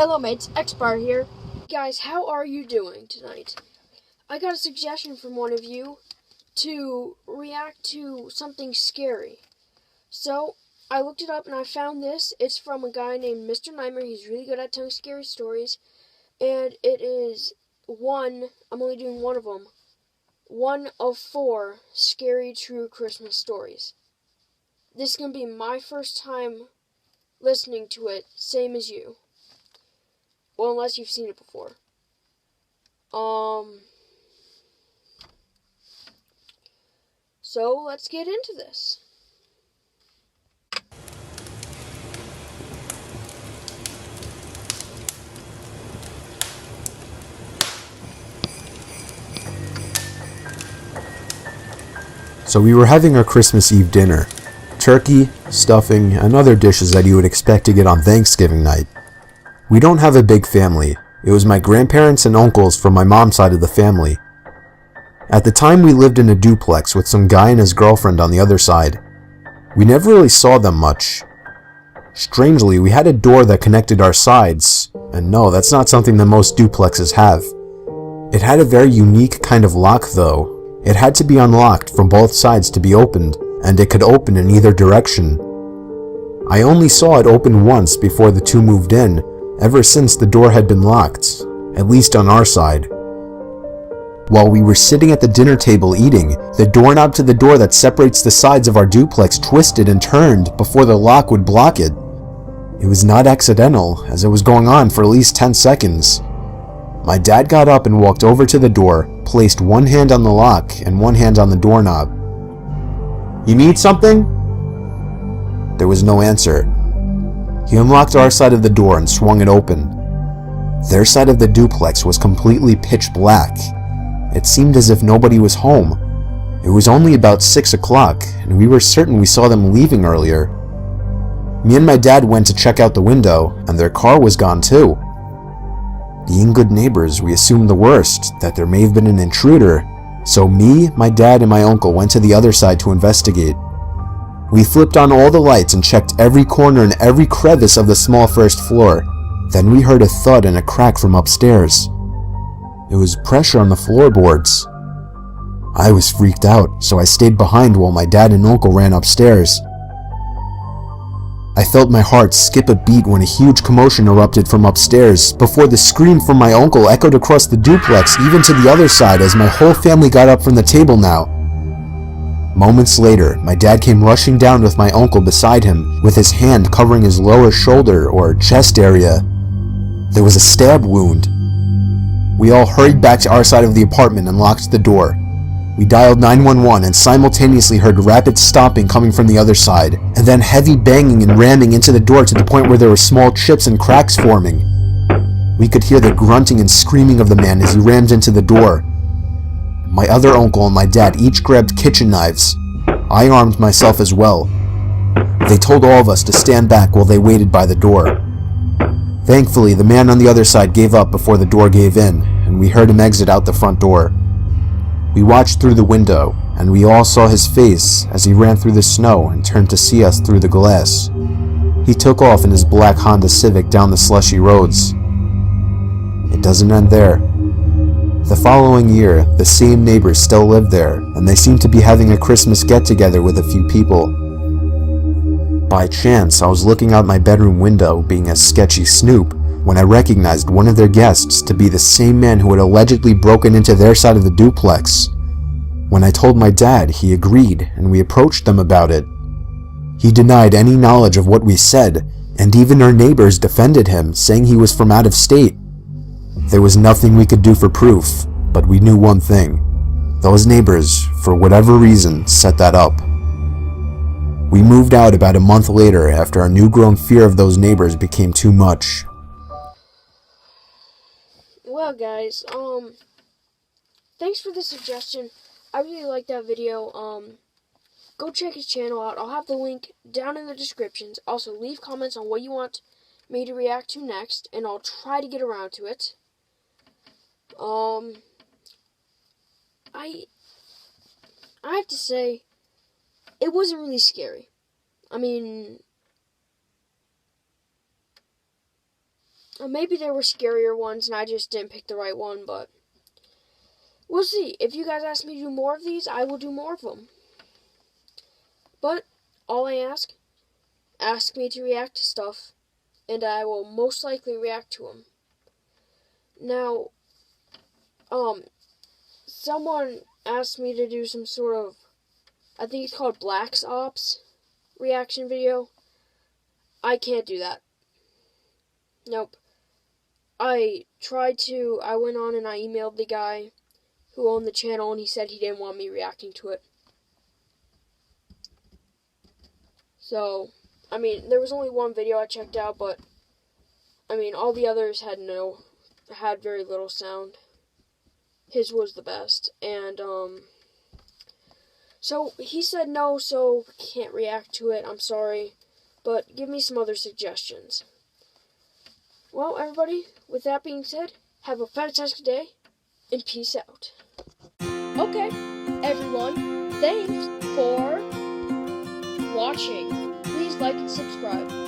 Hello mates, X-Bar here. Guys, how are you doing tonight? I got a suggestion from one of you to react to something scary. So, I looked it up and I found this. It's from a guy named Mr. Nightmare. He's really good at telling scary stories. And it is I'm only doing one of them, one of 4 scary true Christmas stories. This is going to be my first time listening to it, same as you. Well, unless you've seen it before. So let's get into this. So we were having our Christmas Eve dinner. Turkey, stuffing, and other dishes that you would expect to get on Thanksgiving night. We don't have a big family. It was my grandparents and uncles from my mom's side of the family. At the time we lived in a duplex with some guy and his girlfriend on the other side. We never really saw them much. Strangely, we had a door that connected our sides, and no, that's not something that most duplexes have. It had a very unique kind of lock though. It had to be unlocked from both sides to be opened, and it could open in either direction. I only saw it open once before the two moved in, ever since the door had been locked, at least on our side. While we were sitting at the dinner table eating, the doorknob to the door that separates the sides of our duplex twisted and turned before the lock would block it. It was not accidental, as it was going on for at least 10 seconds. My dad got up and walked over to the door, placed one hand on the lock and one hand on the doorknob. "You need something?" There was no answer. He unlocked our side of the door and swung it open. Their side of the duplex was completely pitch black. It seemed as if nobody was home. It was only about 6 o'clock, and we were certain we saw them leaving earlier. Me and my dad went to check out the window, and their car was gone too. Being good neighbors, we assumed the worst, that there may have been an intruder, so me, my dad, and my uncle went to the other side to investigate. We flipped on all the lights and checked every corner and every crevice of the small first floor. Then we heard a thud and a crack from upstairs. It was pressure on the floorboards. I was freaked out, so I stayed behind while my dad and uncle ran upstairs. I felt my heart skip a beat when a huge commotion erupted from upstairs before the scream from my uncle echoed across the duplex even to the other side as my whole family got up from the table now. Moments later, my dad came rushing down with my uncle beside him, with his hand covering his lower shoulder or chest area. There was a stab wound. We all hurried back to our side of the apartment and locked the door. We dialed 911 and simultaneously heard rapid stomping coming from the other side, and then heavy banging and ramming into the door to the point where there were small chips and cracks forming. We could hear the grunting and screaming of the man as he rammed into the door. My other uncle and my dad each grabbed kitchen knives. I armed myself as well. They told all of us to stand back while they waited by the door. Thankfully, the man on the other side gave up before the door gave in, and we heard him exit out the front door. We watched through the window, and we all saw his face as he ran through the snow and turned to see us through the glass. He took off in his black Honda Civic down the slushy roads. It doesn't end there. The following year, the same neighbors still lived there, and they seemed to be having a Christmas get-together with a few people. By chance, I was looking out my bedroom window, being a sketchy snoop, when I recognized one of their guests to be the same man who had allegedly broken into their side of the duplex. When I told my dad, he agreed, and we approached them about it. He denied any knowledge of what we said, and even our neighbors defended him, saying he was from out of state. There was nothing we could do for proof, but we knew one thing. Those neighbors, for whatever reason, set that up. We moved out about a month later after our new-grown fear of those neighbors became too much. Well, guys, thanks for the suggestion. I really liked that video. Go check his channel out. I'll have the link down in the descriptions. Also, leave comments on what you want me to react to next, and I'll try to get around to it. I have to say, it wasn't really scary. I mean, Maybe there were scarier ones and I just didn't pick the right one, but we'll see. If you guys ask me to do more of these, I will do more of them. But all I ask me to react to stuff, and I will most likely react to them. Now, someone asked me to do some sort of, I think it's called Black Ops reaction video. I can't do that. Nope. I went on and I emailed the guy who owned the channel, and he said he didn't want me reacting to it. So, I mean, there was only one video I checked out, but, I mean, all the others had very little sound. His was the best, and, so he said no, so can't react to it, I'm sorry, but give me some other suggestions. Well, everybody, with that being said, have a fantastic day, and peace out. Okay, everyone, thanks for watching. Please like and subscribe.